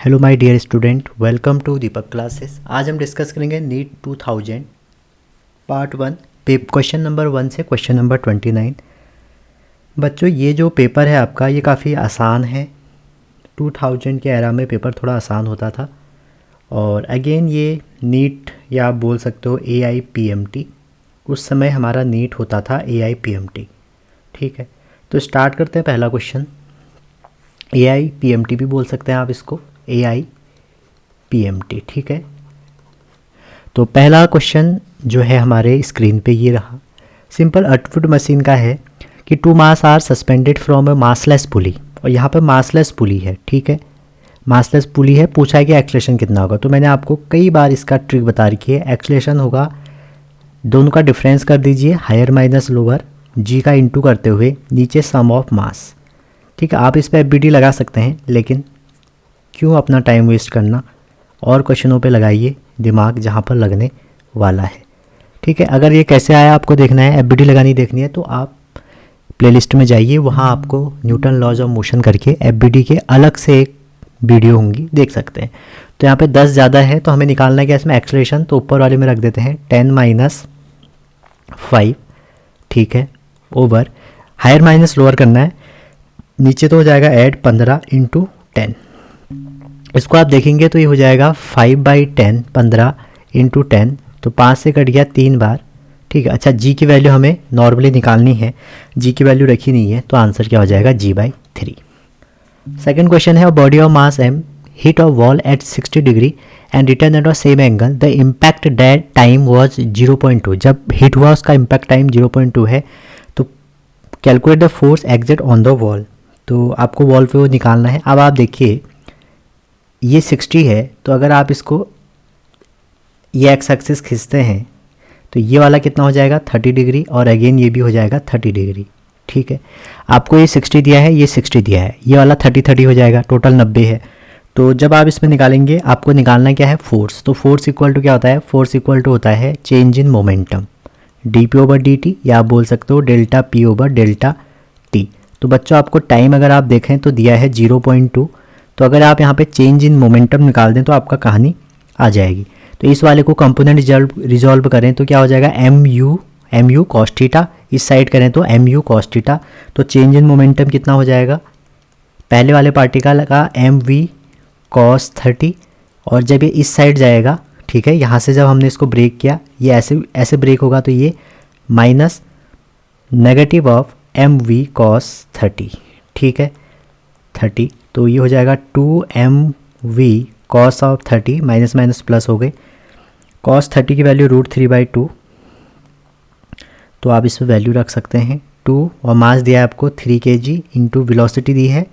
Hello my dear student, welcome to Deepak classes. आज हम discuss करेंगे नीट 2000 पार्ट 1 क्वेश्चन नंबर 1 से क्वेश्चन नंबर 29। बच्चों, ये जो पेपर है आपका ये काफ़ी आसान है। 2000 के एरा में पेपर थोड़ा आसान होता था और अगेन ये नीट या आप बोल सकते हो AIPMT, उस समय हमारा नीट होता था AIPMT। ठीक है, तो स्टार्ट करते हैं। पहला क्वेश्चन, AIPMT भी बोल सकते हैं आप इसको, AIPMT। ठीक है, तो पहला क्वेश्चन जो है हमारे स्क्रीन पे ये रहा। सिंपल अटवुड मशीन का है कि 2 mass are suspended from a massless pulley, और यहाँ पे मासलेस पुली है। ठीक है, मासलेस पुली है, पूछा है कि एक्सलेशन कितना होगा। तो मैंने आपको कई बार इसका ट्रिक बता रखी है। एक्सलेशन होगा, दोनों का डिफरेंस कर दीजिए, हायर माइनस लोअर, जी का इंटू करते हुए नीचे सम ऑफ मास। ठीक है, आप इस पर FBD लगा सकते हैं, लेकिन क्यों अपना टाइम वेस्ट करना, और क्वेश्चनों पे लगाइए दिमाग जहाँ पर लगने वाला है। ठीक है, अगर ये कैसे आया आपको देखना है, FBD लगानी देखनी है, तो आप प्लेलिस्ट में जाइए, वहाँ आपको न्यूटन लॉज ऑफ मोशन करके FBD के अलग से एक वीडियो होंगी, देख सकते हैं। तो यहाँ पे 10 ज़्यादा है, तो हमें निकालना है क्या इसमें एक्सलेशन, तो ऊपर वाले में रख देते हैं 10 - 5। ठीक है, ओवर हायर माइनस लोअर करना है, नीचे तो हो जाएगा ऐड 15 × 10। इसको आप देखेंगे तो ये हो जाएगा 5/10, 15 × 10, तो 5 से कट गया 3 बार। ठीक है, अच्छा जी की वैल्यू हमें नॉर्मली निकालनी है, जी की वैल्यू रखी नहीं है, तो आंसर क्या हो जाएगा, G/3। सेकेंड क्वेश्चन है, body of mass M hit of wall at 60 degree and return at same angle, the impact that time was 0.2। जब हिट हुआ उसका इम्पैक्ट टाइम 0.2 है, तो calculate the force exit on the wall. तो आपको wall पे वो निकालना है। अब आप देखिए ये 60 है, तो अगर आप इसको ये एक्स एक्सिस खींचते हैं तो ये वाला कितना हो जाएगा, 30 डिग्री, और अगेन ये भी हो जाएगा 30 डिग्री। ठीक है, आपको ये 60 दिया है, ये 60 दिया है, ये वाला 30 हो जाएगा, टोटल 90 है। तो जब आप इसमें निकालेंगे, आपको निकालना क्या है, फोर्स। तो फोर्स इक्वल टू क्या होता है, फोर्स इक्वल टू होता है चेंज इन मोमेंटम, dP/dt, या आप बोल सकते हो ΔP/ΔT। तो बच्चों आपको टाइम अगर आप देखें तो दिया है 0.2, तो अगर आप यहाँ पे चेंज इन मोमेंटम निकाल दें तो आपका कहानी आ जाएगी। तो इस वाले को कंपोनेंट रिजॉल्व करें तो क्या हो जाएगा, mu cos थीटा, इस साइड करें तो mu cos थीटा। तो चेंज इन मोमेंटम कितना हो जाएगा, पहले वाले पार्टिकल का mv cos 30, और जब ये इस साइड जाएगा, ठीक है, यहाँ से जब हमने इसको ब्रेक किया, ये ऐसे ब्रेक होगा, तो ये minus negative of mv cos 30। ठीक है, 30, तो ये हो जाएगा 2mv cos of 30, minus minus plus हो गए, cos 30 की वैल्यू √3/2, तो आप इसमें वैल्यू रख सकते हैं 2, और मास दिया है आपको 3 kg, इंटू वेलोसिटी दी है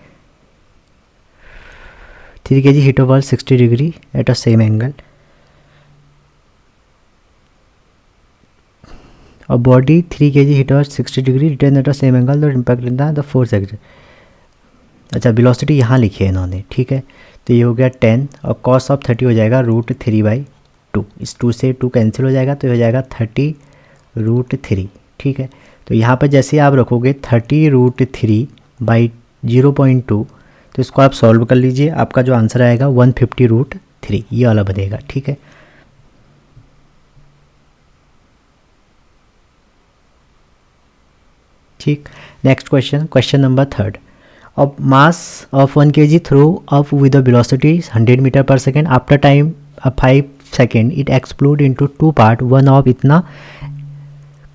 3 kg hit over 60 degree at a same angle, और body 3 kg hit over 60 degree return at a same angle, the impact in the force exit. अच्छा, वेलोसिटी यहाँ लिखी है इन्होंने। ठीक है, तो ये हो गया 10, और cos ऑफ 30 हो जाएगा √3/2, इस 2 से 2 कैंसिल हो जाएगा, तो ये हो जाएगा 30√3। ठीक है, तो यहाँ पर जैसे आप रखोगे 30√3/0.2, तो इसको आप सॉल्व कर लीजिए, आपका जो आंसर आएगा 150√3, ये वाला बनेगा। ठीक है, ठीक, next question, question number 3। of mass of 1 kg throw up with a velocity 100 meter per second, after time 5 second it explode into 2 part, one of इतना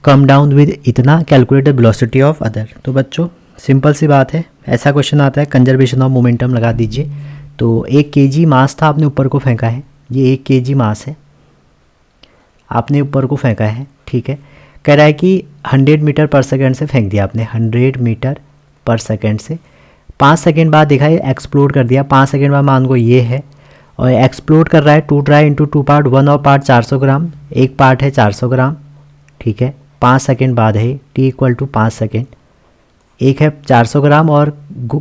come down with इतना, calculate the velocity of other। तो बच्चों simple सी बात है, ऐसा question आता है, conservation of momentum लगा दीजिए। तो 1 kg मास था, आपने ऊपर को फेंका है, ये 1 kg मास है, आपने ऊपर को फेंका है। ठीक है, कह रहा है कि 100 मीटर पर सेकेंड से फेंक दिया आपने, 100 मीटर पर सेकेंड से, 5 सेकेंड बाद देखा है एक्सप्लोड कर दिया, 5 सेकेंड बाद मान को ये है, और एक्सप्लोड कर रहा है, टूट रहा है इंटू 2 पार्ट, वन और पार्ट 400 ग्राम, एक पार्ट है 400 ग्राम। ठीक है, 5 सेकेंड बाद है, t = 5 सेकेंड, एक है 400 ग्राम, और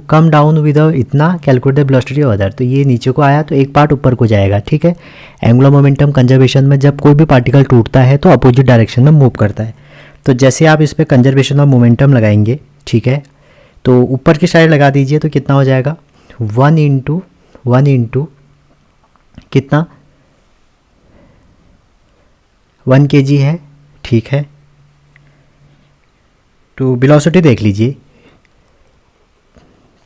कम डाउन विद इतना, calculate the velocity of other. तो ये नीचे को आया, तो एक पार्ट ऊपर को जाएगा। ठीक है, एंगुलर मोमेंटम कंजर्वेशन में जब कोई भी पार्टिकल टूटता है तो अपोजिट डायरेक्शन में मूव करता है। तो जैसे आप इस पर कंजर्वेशन ऑफ मोमेंटम लगाएंगे, ठीक है, तो ऊपर की साइड लगा दीजिए, तो कितना हो जाएगा, 1 × कितना 1 kg है, ठीक है। तो वेलोसिटी देख लीजिए,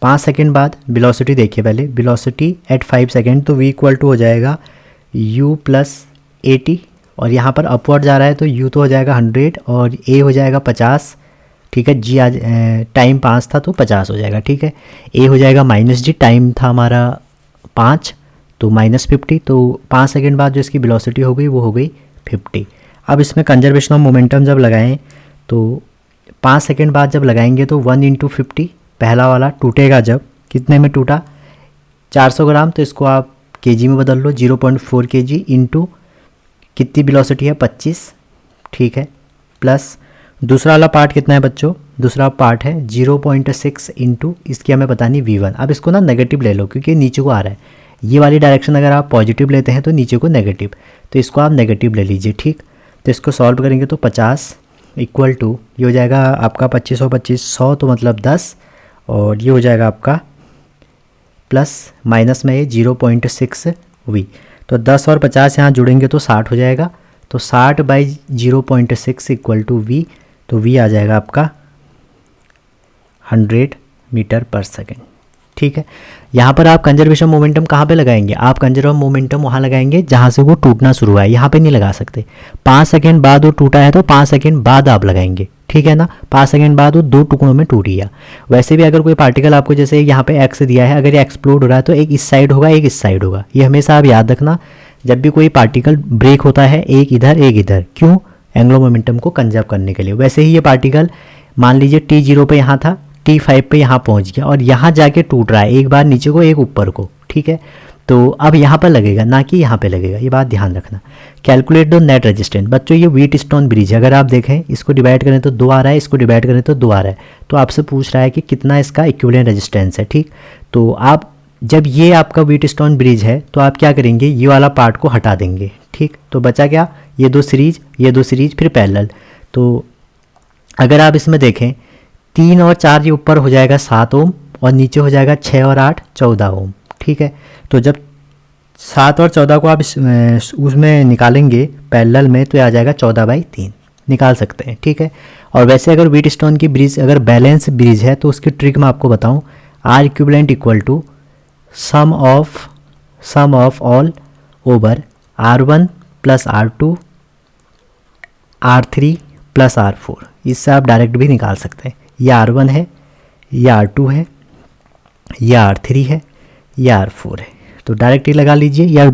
5 सेकेंड बाद वेलोसिटी देखिए पहले, वेलोसिटी एट 5 सेकेंड, तो v इक्वल टू हो जाएगा u प्लस 80, और यहाँ पर अपवर्ड जा रहा है तो u तो हो जाएगा 100 और a हो जाएगा 50, ठीक है। g आज टाइम 5 था तो 50 हो जाएगा, ठीक है। a हो जाएगा -g, टाइम था हमारा 5 तो -50, तो 5 सेकेंड बाद जो इसकी वेलोसिटी हो गई वो हो गई 50। अब इसमें कंजर्वेशन ऑफ मोमेंटम जब लगाएं तो 5 सेकेंड बाद जब लगाएंगे तो 1 × 50, पहला वाला टूटेगा जब, कितने में टूटा 400 ग्राम, तो इसको आप केजी में बदल लो, 0.4 kg इंटू कितनी वेलोसिटी है 25, ठीक है। प्लस दूसरा वाला पार्ट कितना है बच्चों, दूसरा पार्ट है 0.6 इंटू इसकी हमें बतानी v1। अब इसको ना नेगेटिव ले लो क्योंकि नीचे को आ रहा है, ये वाली डायरेक्शन अगर आप पॉजिटिव लेते हैं तो नीचे को नेगेटिव, तो इसको आप नेगेटिव ले लीजिए, ठीक। तो इसको सॉल्व करेंगे तो 50 इक्वल टू ये हो जाएगा आपका 25 और 25 100, तो मतलब 10, और ये हो जाएगा आपका प्लस माइनस में ये 0.6 v, तो 10 और 50 यहाँ जुड़ेंगे तो 60 हो जाएगा, तो 60/0.6 इक्वल टू v, तो v आ जाएगा आपका 100 मीटर पर सेकेंड, ठीक है। यहाँ पर आप कंजर्वेशन मोमेंटम कहाँ पे लगाएंगे, आप कंजर्वेशन मोमेंटम वहाँ लगाएंगे जहाँ से वो टूटना शुरू हुआ है, यहाँ पे नहीं लगा सकते। 5 सेकेंड बाद वो टूटा है तो 5 सेकेंड बाद आप लगाएंगे, ठीक है ना। 5 सेकेंड बाद वो 2 टुकड़ों में टूट गया। वैसे भी अगर कोई पार्टिकल आपको जैसे यहाँ पे एक्स दिया है, अगर ये एक्सप्लोड हो रहा है तो एक इस साइड होगा एक इस साइड होगा, ये हमेशा आप याद रखना। जब भी कोई पार्टिकल ब्रेक होता है एक इधर एक इधर, क्यों, एंगुलर मोमेंटम को कंजर्व करने के लिए। वैसे ही ये पार्टिकल मान लीजिए T0 पे यहाँ था, T5 पे यहाँ पहुँच गया और यहाँ जाके टूट रहा है, एक बार नीचे को एक ऊपर को, ठीक है। तो अब यहाँ पर लगेगा ना कि यहाँ पे लगेगा, ये बात ध्यान रखना। कैलकुलेट द नेट रेजिस्टेंस, बच्चों ये व्हीटस्टोन ब्रिज है, अगर आप देखें इसको डिवाइड करें तो 2 आ रहा है, इसको डिवाइड करें तो 2 आ रहा है, तो आपसे पूछ रहा है कि कितना इसका इक्विवेलेंट रेजिस्टेंस है, ठीक। तो आप जब ये आपका व्हीटस्टोन ब्रिज है तो आप क्या करेंगे, ये वाला पार्ट को हटा देंगे, ठीक। तो बचा क्या, ये दो सीरीज फिर पैरेलल। तो अगर आप इसमें देखें 3 और 4 ये ऊपर हो जाएगा 7 ओम और नीचे हो जाएगा 6 और 8 14 ओम, ठीक है। तो जब 7 और 14 को आप उसमें निकालेंगे पैरेलल में तो आ जाएगा 14/3 निकाल सकते हैं, ठीक है। और वैसे अगर व्हीटस्टोन की ब्रिज अगर बैलेंस ब्रिज है तो उसकी ट्रिक मैं आपको बताऊं, R equivalent equal to sum of all over R1 plus R2 R3 plus R4, इससे आप डायरेक्ट भी निकाल सकते हैं। ये R1 है, ये R2 है, ये R3 है, ये R4 है, तो डायरेक्ट ही लगा लीजिए, या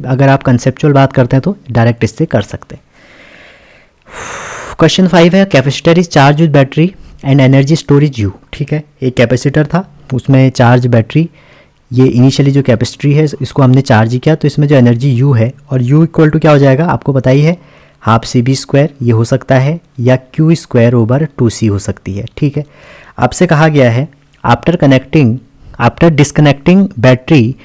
अगर आप कंसेप्चुअल बात करते हैं तो डायरेक्ट इससे कर सकते हैं। क्वेश्चन 5 है, capacitor is charge with battery and energy storage U, ठीक है। एक कैपेसिटर था उसमें चार्ज बैटरी, ये इनिशियली जो कैपेसिटी है इसको हमने चार्ज किया, तो इसमें जो एनर्जी U है, और U इक्वल टू क्या हो जाएगा आपको पता ही है, हाफ CB² ये हो सकता है, या Q² / 2C हो सकती है, ठीक है। आपसे कहा गया है after disconnecting battery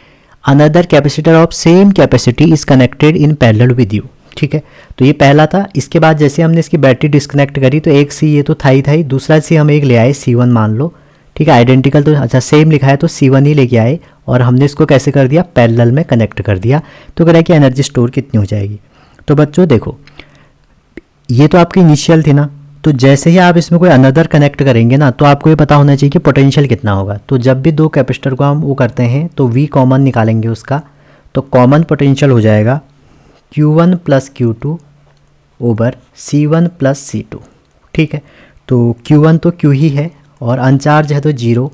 another capacitor of same capacity is connected in parallel with you, ठीक है। तो ये पहला था, इसके बाद जैसे हमने इसकी बैटरी डिस्कनेक्ट करी तो एक C ये तो था ही, दूसरा C हम एक ले आए C1 मान लो, ठीक है। आइडेंटिकल तो अच्छा सेम लिखा है तो C1 ही लेके आए और हमने इसको कैसे कर दिया, पैरेलल में कनेक्ट कर दिया। तो कह रहा है कि एनर्जी स्टोर कितनी हो जाएगी। तो बच्चों देखो ये तो आपकी इनिशियल थी ना, तो जैसे ही आप इसमें कोई अनदर कनेक्ट करेंगे ना तो आपको ये पता होना चाहिए कि पोटेंशियल कितना होगा। तो जब भी 2 कैपेसिटर को हम वो करते हैं तो V कॉमन निकालेंगे उसका, तो कॉमन पोटेंशियल हो जाएगा Q1 plus Q2 over C1 plus C2, ठीक है। तो Q1 तो Q ही है और अनचार्ज है तो 0,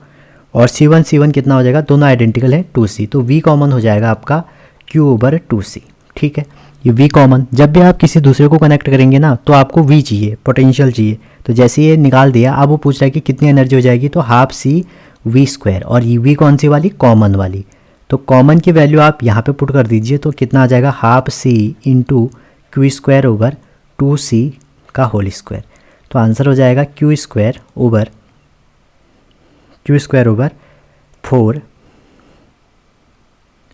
और C1 कितना हो जाएगा, दोनों आइडेंटिकल है 2C, तो V कॉमन हो जाएगा आपका Q/2C, ठीक है। ये V कॉमन, जब भी आप किसी दूसरे को कनेक्ट करेंगे ना तो आपको V चाहिए, पोटेंशियल चाहिए। तो जैसे ये निकाल दिया, अब वो पूछ रहा है कि कितनी एनर्जी हो जाएगी, तो हाफ CV², और ये V कौन सी वाली, कॉमन वाली। तो कॉमन की वैल्यू आप यहाँ पे पुट कर दीजिए, तो कितना आ जाएगा, हाफ C इंटू Q²/2C का होल स्क्वायर। तो आंसर हो जाएगा Q² / 4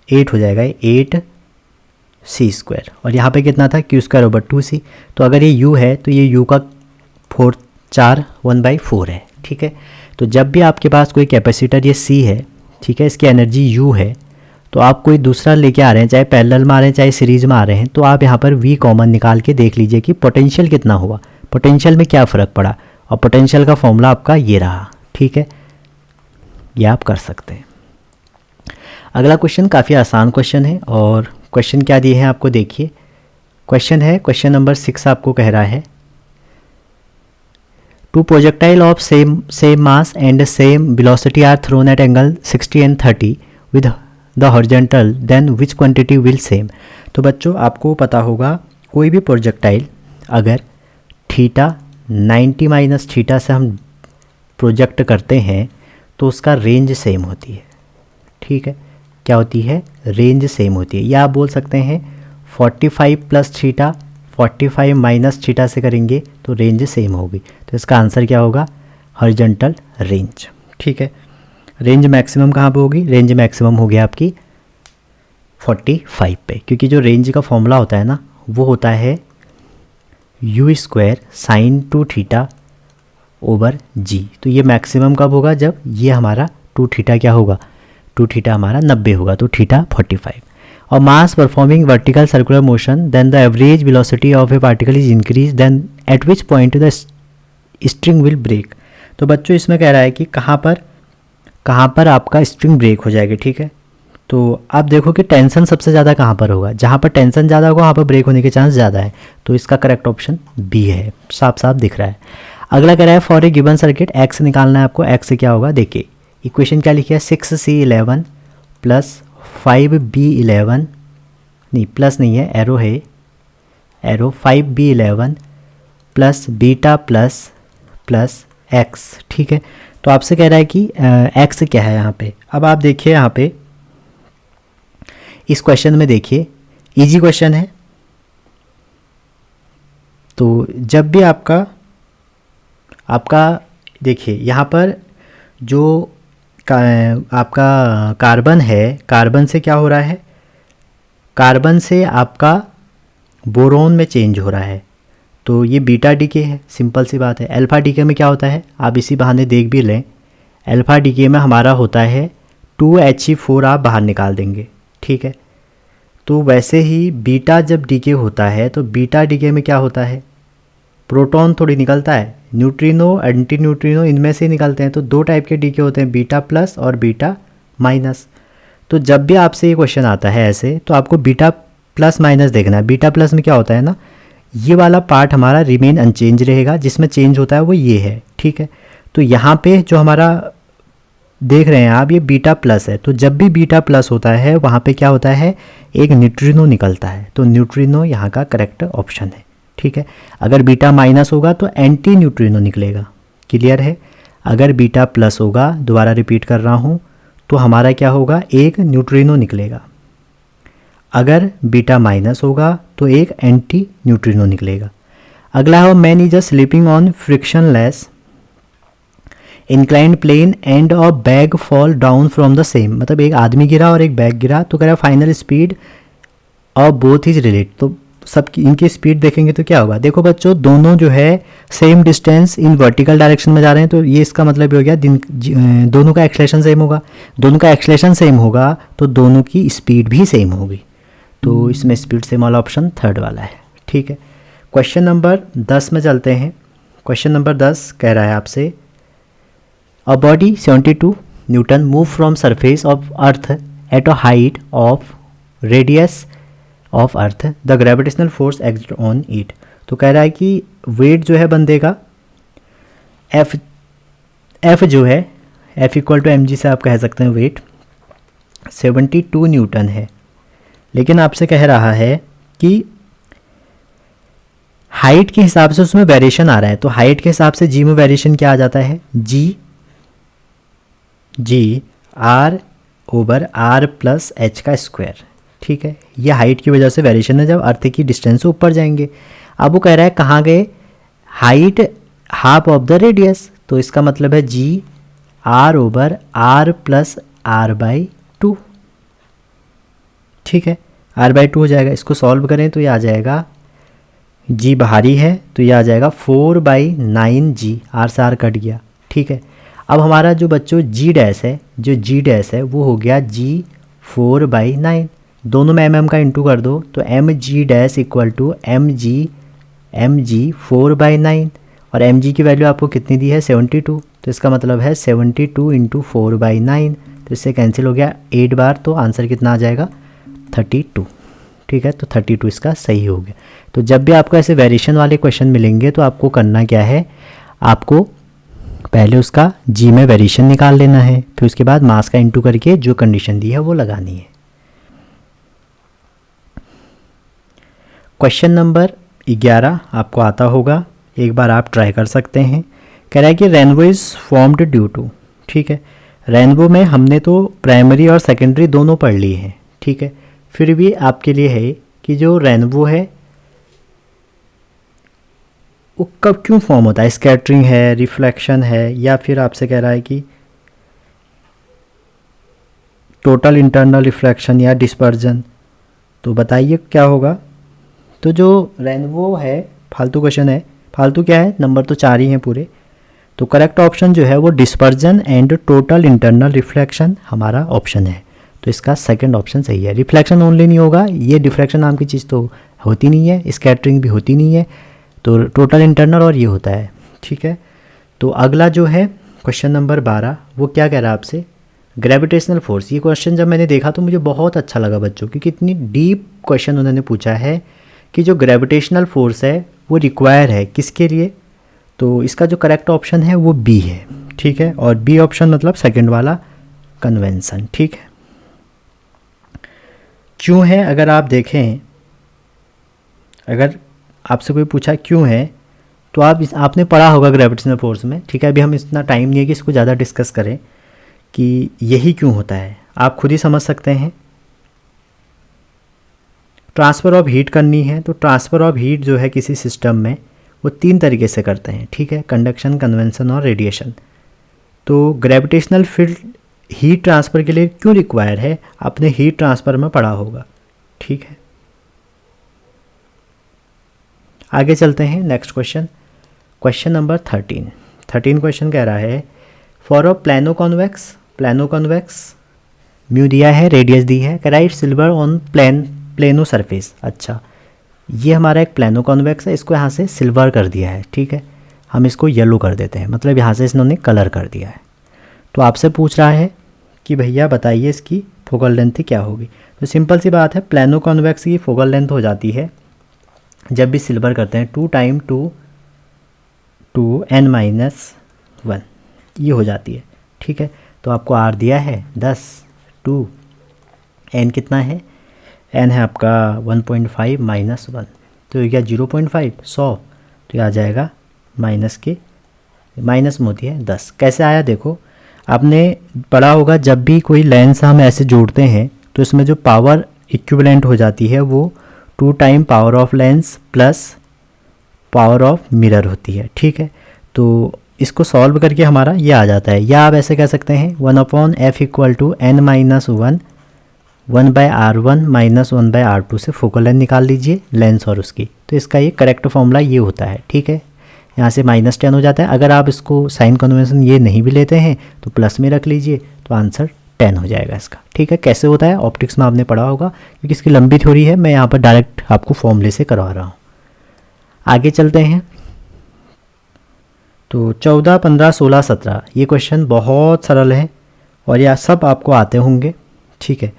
8 हो जाएगा, 8C², और यहाँ पे कितना था, Q²/2C। तो अगर ये U है तो ये U का 4 1/4 है, ठीक है। तो जब भी आपके पास कोई कैपेसिटर ये C है, ठीक है, इसकी एनर्जी U है, तो आप कोई दूसरा लेके आ रहे हैं, चाहे पैरेलल में आ रहे हैं चाहे सीरीज में आ रहे हैं, तो आप यहाँ पर v कॉमन निकाल के देख लीजिए कि पोटेंशियल कितना हुआ, पोटेंशियल में क्या फ़र्क पड़ा, और पोटेंशियल का फॉर्मूला आपका ये रहा। ठीक है, ये आप कर सकते हैं। अगला क्वेश्चन काफ़ी आसान क्वेश्चन है, और क्वेश्चन क्या दिए हैं आपको देखिए। क्वेश्चन है, क्वेश्चन नंबर 6 आपको कह रहा है two projectile of same mass and same velocity are thrown at angle 60 and 30 with the horizontal, then which quantity will same. तो बच्चों आपको पता होगा कोई भी प्रोजेक्टाइल अगर थीटा 90 माइनस थीटा से हम प्रोजेक्ट करते हैं तो उसका रेंज सेम होती है। ठीक है, क्या होती है, रेंज सेम होती है। या आप बोल सकते हैं 45 प्लस थीटा 45 माइनस थीटा से करेंगे तो रेंज सेम होगी। तो इसका आंसर क्या होगा, हॉरिजॉन्टल रेंज। ठीक है, रेंज मैक्सिमम कहाँ पे होगी, रेंज मैक्सिमम हो गया आपकी 45 पे, क्योंकि जो रेंज का फॉर्मूला होता है ना वो होता है u square sine 2 theta over g। तो ये मैक्सिमम कब होगा, जब ये हमारा 2 थीटा क्या होगा, 2 थीटा हमारा 90 होगा, तो थीटा 45। और mass performing vertical circular motion then the average velocity of a particle is increase then at which point the string will break. तो बच्चों इसमें कह रहा है कि कहाँ पर आपका स्ट्रिंग ब्रेक हो जाएगी। ठीक है, तो आप देखो कि टेंशन सबसे ज़्यादा कहाँ पर होगा, जहाँ पर टेंशन ज़्यादा होगा वहाँ पर ब्रेक होने के चांस ज़्यादा है। तो इसका करेक्ट ऑप्शन बी है, साफ साफ दिख रहा है। अगला कह रहा है for a given circuit x निकालना है आपको। एक्स क्या होगा, देखिए इक्वेशन क्या लिखी है, 6c11 प्लस 5b11, नहीं प्लस नहीं है, एरो है, arrow 5b11 plus beta plus x. ठीक है, तो आपसे कह रहा है कि एक्स क्या है यहाँ पे। अब आप देखिए यहाँ पे इस क्वेश्चन में देखिए, इजी क्वेश्चन है। तो जब भी आपका देखिए यहाँ पर जो आपका कार्बन है, कार्बन से क्या हो रहा है, कार्बन से आपका बोरोन में चेंज हो रहा है। तो ये बीटा डीके है, सिंपल सी बात है। अल्फा डीके में क्या होता है, आप इसी बहाने देख भी लें, अल्फा डीके में हमारा होता है 2He4 आप बाहर निकाल देंगे। ठीक है, तो वैसे ही बीटा जब डीके होता है तो बीटा डीके में क्या होता है, प्रोटॉन थोड़ी निकलता है, न्यूट्रिनो एंटी न्यूट्रिनो इनमें से निकलते हैं। तो 2 टाइप के डीके होते हैं, बीटा प्लस और बीटा माइनस। तो जब भी आपसे ये क्वेश्चन आता है ऐसे, तो आपको बीटा प्लस माइनस देखना है। बीटा प्लस में क्या होता है ना, ये वाला पार्ट हमारा रिमेन अनचेंज रहेगा, जिसमें चेंज होता है वो ये है। ठीक है, तो यहाँ पे जो हमारा देख रहे हैं आप, ये बीटा प्लस है। तो जब भी बीटा प्लस होता है वहाँ पे क्या होता है, एक न्यूट्रिनो निकलता है। तो न्यूट्रिनो यहाँ का करेक्ट ऑप्शन है। ठीक है, अगर बीटा माइनस होगा तो एंटी न्यूट्रिनो निकलेगा। क्लियर है, अगर बीटा प्लस होगा, दोबारा रिपीट कर रहा हूँ, तो हमारा क्या होगा, एक न्यूट्रिनो निकलेगा। अगर बीटा माइनस होगा तो एक एंटी न्यूट्रिनो निकलेगा। अगला है man is sleeping on frictionless inclined plane and a bag fall down from the same. मतलब एक आदमी गिरा और एक बैग गिरा, तो कह रहा फाइनल स्पीड और बोथ इज रिलेट। तो सब इनकी स्पीड देखेंगे तो क्या होगा, देखो बच्चों दोनों जो है same distance in vertical direction में जा रहे हैं। तो ये इसका मतलब हो गया दोनों का एक्सलेशन सेम होगा। दोनों का एक्सलेशन सेम होगा तो दोनों की स्पीड भी सेम होगी। तो इसमें स्पीड सेम वाला ऑप्शन थर्ड वाला है। ठीक है, क्वेश्चन नंबर 10 में चलते हैं। क्वेश्चन नंबर 10 कह रहा है आपसे a body 72 Newton move from surface of earth at a height of radius of earth, the gravitational force act on it. तो कह रहा है कि वेट जो है बंदे का एफ जो है एफ इक्वल टू mg से आप कह सकते हैं वेट 72 न्यूटन है। लेकिन आपसे कह रहा है कि हाइट के हिसाब से उसमें वेरिएशन आ रहा है। तो हाइट के हिसाब से जी में वेरिएशन क्या आ जाता है, g r over r plus h का स्क्वायर। ठीक है, ये हाइट की वजह से वेरिएशन है जब अर्थ की डिस्टेंस से ऊपर जाएंगे। अब वो कह रहा है कहाँ गए, height half of the radius. तो इसका मतलब है g r over r plus r by 2। ठीक है, आर बाई 2 हो जाएगा। इसको सॉल्व करें तो ये आ जाएगा, जी बाहरी है तो ये आ जाएगा 4/9g, आर से आर कट गया। ठीक है, अब हमारा जो बच्चों जी डैश है, जो जी डैश है वो हो गया जी 4/9, दोनों में mm का इंटू कर दो तो mg dash equal to mg 4/9, और mg की वैल्यू आपको कितनी दी है 72, तो इसका मतलब है 72 इंटू 4/9, तो इससे कैंसिल हो गया 8 बार, तो आंसर कितना आ जाएगा 32। ठीक है, तो 32 इसका सही हो गया। तो जब भी आपको ऐसे वेरिएशन वाले क्वेश्चन मिलेंगे तो आपको करना क्या है, आपको पहले उसका जी में वेरिएशन निकाल लेना है, फिर उसके बाद मास का इंटू करके जो कंडीशन दी है वो लगानी है। क्वेश्चन नंबर 11 आपको आता होगा, एक बार आप ट्राई कर सकते हैं। कह रहा है कि rainbow is formed due to, ठीक है, रेनबो में हमने तो प्राइमरी और सेकेंडरी दोनों पढ़ लिए हैं, ठीक है, फिर भी आपके लिए है कि जो रेनबो है वो कब क्यों फॉर्म होता है, स्कैटरिंग है, रिफ्लेक्शन है, या फिर आपसे कह रहा है कि टोटल इंटरनल रिफ्लेक्शन या डिस्पर्जन, तो बताइए क्या होगा। तो जो रेनबो है, फालतू क्वेश्चन है, फालतू क्या है, नंबर तो 4 ही हैं पूरे, तो करेक्ट ऑप्शन जो है वो dispersion and total internal reflection हमारा ऑप्शन है, तो इसका सेकंड ऑप्शन सही है। रिफ्लेक्शन ओनली नहीं होगा, ये डिफ्रैक्शन नाम की चीज़ तो होती नहीं है, स्कैटरिंग भी होती नहीं है, तो टोटल इंटरनल और ये होता है, ठीक है। तो अगला जो है क्वेश्चन नंबर 12, वो क्या कह रहा है आपसे, ग्रेविटेशनल फोर्स। ये क्वेश्चन जब मैंने देखा तो मुझे बहुत अच्छा लगा बच्चों, क्योंकि इतनी डीप क्वेश्चन उन्होंने पूछा है कि जो ग्रेविटेशनल फोर्स है वो रिक्वायर है किसके लिए, तो इसका जो करेक्ट ऑप्शन है वो बी है, ठीक है, और बी ऑप्शन मतलब सेकंड वाला कन्वेंशन, ठीक है। क्यों है, अगर आप देखें, अगर आपसे कोई पूछा क्यों है, तो आपने पढ़ा होगा ग्रेविटेशनल फोर्स में, ठीक है, अभी हम इतना टाइम नहीं है कि इसको ज़्यादा डिस्कस करें कि यही क्यों होता है, आप खुद ही समझ सकते हैं। ट्रांसफ़र ऑफ हीट करनी है, तो ट्रांसफ़र ऑफ हीट जो है किसी सिस्टम में वो 3 तरीके से करते हैं, ठीक है, कंडक्शन, कन्वेंशन और रेडिएशन। तो ग्रेविटेशनल फील्ड हीट ट्रांसफ़र के लिए क्यों रिक्वायर है, आपने हीट ट्रांसफ़र में पढ़ा होगा, ठीक है। आगे चलते हैं, next question, question number 13 question कह रहा है for a plano convex mu दिया है, रेडियस दी है, right silver on plano surface. अच्छा, ये हमारा एक प्लानो कॉन्वेक्स है, इसको यहाँ से सिल्वर कर दिया है, ठीक है, हम इसको येलो कर देते हैं, मतलब यहाँ से इन्होंने कलर कर दिया है। तो आपसे पूछ रहा है कि भैया बताइए इसकी फोकल लेंथ क्या होगी। तो सिंपल सी बात है, प्लानो कॉन्वेक्स की फोकल लेंथ हो जाती है जब भी सिल्वर करते हैं 2 टाइम 2 n-1, ये हो जाती है, ठीक है। तो आपको आर दिया है 10, 2 n कितना है, n है आपका 1.5 -1, तो ये क्या 0.5 100, तो ये आ जाएगा माइनस में होती है 10। कैसे आया देखो, आपने पढ़ा होगा जब भी कोई लेंस हम ऐसे जोड़ते हैं तो इसमें जो पावर इक्विवेलेंट हो जाती है वो 2 time power of lens plus power of mirror होती है, ठीक है। तो इसको सॉल्व करके हमारा ये आ जाता है, या आप ऐसे कह सकते हैं 1/f = n-1 1/r1 - 1/r2 से फोकल लेंथ निकाल लीजिए लेंस और उसकी, तो इसका ये करेक्ट फॉर्मूला ये होता है, ठीक है। यहाँ से -10 हो जाता है, अगर आप इसको साइन कन्वेंशन ये नहीं भी लेते हैं तो प्लस में रख लीजिए, तो आंसर 10 हो जाएगा इसका, ठीक है। कैसे होता है ऑप्टिक्स में आपने पढ़ा होगा, क्योंकि इसकी लंबी थ्योरी है, मैं यहाँ पर डायरेक्ट आपको फॉर्मूले से करवा रहा हूँ। आगे चलते हैं, तो 14, 15, 16, 17 ये क्वेश्चन बहुत सरल है और यह सब आपको आते होंगे, ठीक है।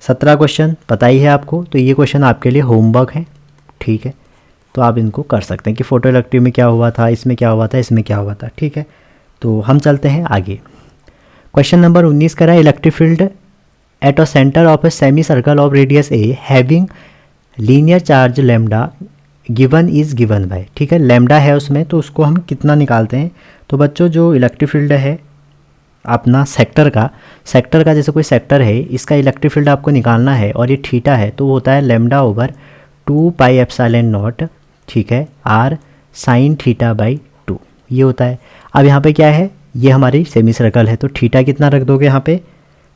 17 क्वेश्चन पता ही है आपको, तो ये क्वेश्चन आपके लिए होमवर्क है, ठीक है, तो आप इनको कर सकते हैं कि फोटो इलेक्ट्रिक में क्या हुआ था, इसमें क्या हुआ था, इसमें क्या हुआ था, ठीक है। तो हम चलते हैं आगे। क्वेश्चन नंबर 19 करा, electric field at a centre of a semi circle of radius A having linear charge lambda given is given by, ठीक है, लेमडा है उसमें, तो उसको हम कितना निकालते हैं। तो बच्चों जो इलेक्ट्रिक फील्ड है अपना सेक्टर का जैसे कोई सेक्टर है, इसका इलेक्ट्रिक फील्ड आपको निकालना है और ये थीटा है, तो वो होता है λ/2πε0, ठीक है, r sin θ/2, ये होता है। अब यहाँ पे क्या है, ये हमारी सेमी सर्कल है, तो थीटा कितना रख दोगे, यहाँ पे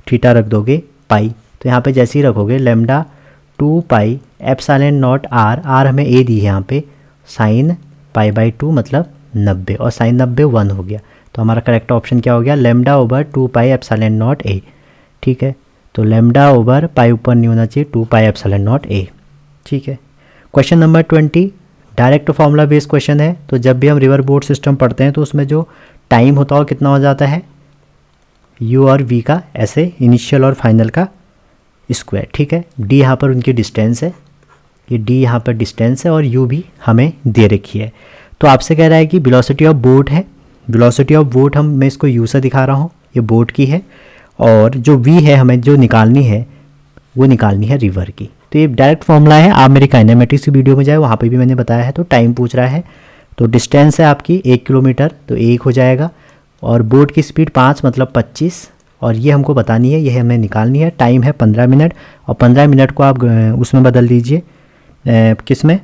थीटा रख दोगे पाई, तो यहाँ पे जैसे ही रखोगे λ/2πε0 r हमें a दी है यहाँ पे, sin π/2 मतलब 90, और sin 90 1 हो गया, तो हमारा करेक्ट ऑप्शन क्या हो गया, λ/2πε0 a, ठीक है। तो तो लैम्डा ओवर पाई ऊपर नहीं होना चाहिए, 2 पाई एप्सिलॉन नॉट ए। ठीक है। Question number 20 direct formula based question है। तो जब भी हम रिवर बोर्ड सिस्टम पढ़ते हैं तो उसमें जो टाइम होता है वो कितना हो जाता है, यू और वी का ऐसे इनिशियल और फाइनल का स्क्वायर। ठीक है। डी यहाँ पर उनकी डिस्टेंस है, ये डी यहाँ पर डिस्टेंस है और यू भी हमें दे रखी है। तो आपसे कह रहा है कि वेलोसिटी ऑफ बोट है, वेलोसिटी ऑफ बोट मैं इसको यू से दिखा रहा हूँ, ये बोट की है, और जो वी है हमें जो निकालनी है वो निकालनी है रिवर की। तो ये डायरेक्ट फॉर्मूला है, आप मेरी काइनेमेटिक्स की वीडियो में जाए, वहाँ पे भी मैंने बताया है। तो टाइम पूछ रहा है, तो डिस्टेंस है आपकी 1 किलोमीटर, तो 1 हो जाएगा, और बोट की स्पीड 5 मतलब 25, और ये हमको बतानी है, ये हमें निकालनी है। टाइम है 15 मिनट, और 15 मिनट को आप उसमें बदल दीजिए, किस में,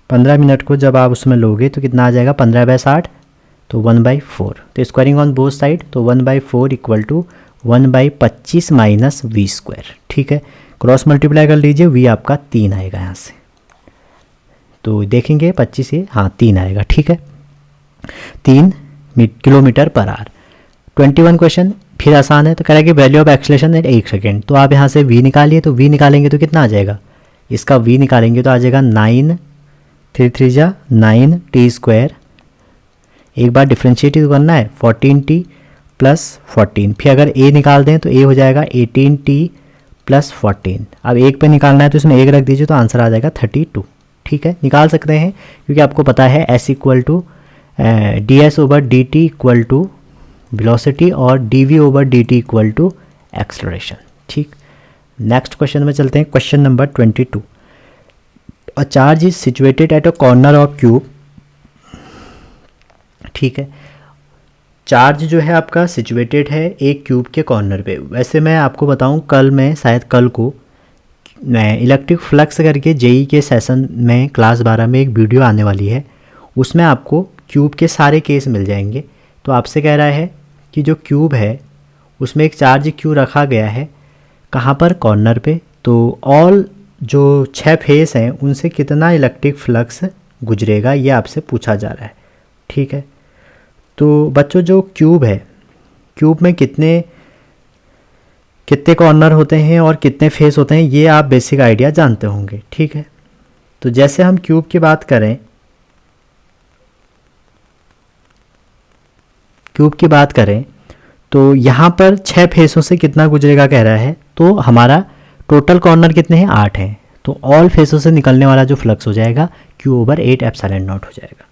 15 मिनट को जब आप उसमें लोगे तो कितना आ जाएगा, 15/60, तो 1/4। तो स्क्वायरिंग ऑन बोथ साइड, तो 1/4 equal to 1/25 minus v square. ठीक है। क्रॉस मल्टीप्लाई कर लीजिए, वी आपका 3 आएगा यहाँ से, तो देखेंगे 25 से, हाँ 3 आएगा। ठीक है, 3 किलोमीटर पर आवर। 21 क्वेश्चन फिर आसान है। तो कह रहा है कि value of acceleration at 1 second. तो आप यहाँ से v निकालिए, तो v निकालेंगे तो कितना आ जाएगा, इसका v निकालेंगे तो आ जाएगा 9 3 3 जा 9 टी स्क्वायर। एक बार डिफ्रेंशिएट करना है, 14t प्लस 14। फिर अगर a निकाल दें तो a हो जाएगा 18t प्लस 14। अब एक पे निकालना है तो इसमें एक रख दीजिए, तो आंसर आ जाएगा 32। ठीक है, निकाल सकते हैं क्योंकि आपको पता है s equal to ds over dt equal to velocity और dv over dt equal to acceleration. ठीक, नेक्स्ट क्वेश्चन में चलते हैं। Question number 22। A charge is situated at a corner of cube. ठीक है, चार्ज जो है आपका सिचुएटेड है एक क्यूब के कॉर्नर पे। वैसे मैं आपको बताऊं, कल को मैं इलेक्ट्रिक फ्लक्स करके जेई के सेशन में क्लास 12 में एक वीडियो आने वाली है, उसमें आपको क्यूब के सारे केस मिल जाएंगे। तो आपसे कह रहा है कि जो क्यूब है उसमें एक चार्ज क्यू रखा गया है, कहाँ पर, कॉर्नर पे। तो ऑल जो 6 फेस हैं उनसे कितना इलेक्ट्रिक फ्लक्स गुजरेगा, ये आपसे पूछा जा रहा है। ठीक है, तो बच्चों जो क्यूब है, क्यूब में कितने कॉर्नर होते हैं और कितने फेस होते हैं, ये आप बेसिक आइडिया जानते होंगे। ठीक है, तो जैसे हम क्यूब की बात करें तो यहाँ पर 6 फेसों से कितना गुजरेगा कह रहा है। तो हमारा टोटल कॉर्नर कितने हैं, 8 हैं। तो ऑल फेसों से निकलने वाला जो फ्लक्स हो जाएगा Q ओवर 8 एप्सिलॉन नॉट हो जाएगा।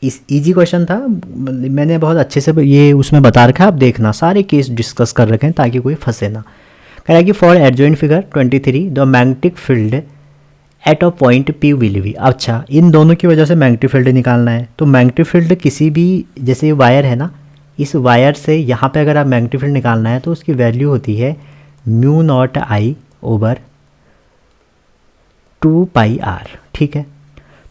इस इजी क्वेश्चन था, मैंने बहुत अच्छे से ये उसमें बता रखा है, आप देखना सारे केस डिस्कस कर रखे हैं ताकि कोई फंसे ना। कह रहा है कि for adjoint figure 23 the magnetic field at a point P will be. अच्छा, इन दोनों की वजह से मैग्नेटिक फील्ड निकालना है। तो मैग्नेटिक फील्ड किसी भी, जैसे ये वायर है ना, इस वायर से यहाँ पे अगर आप मैग्नेटिक फील्ड निकालना है तो उसकी वैल्यू होती है mu naught i over 2 pi r. ठीक है,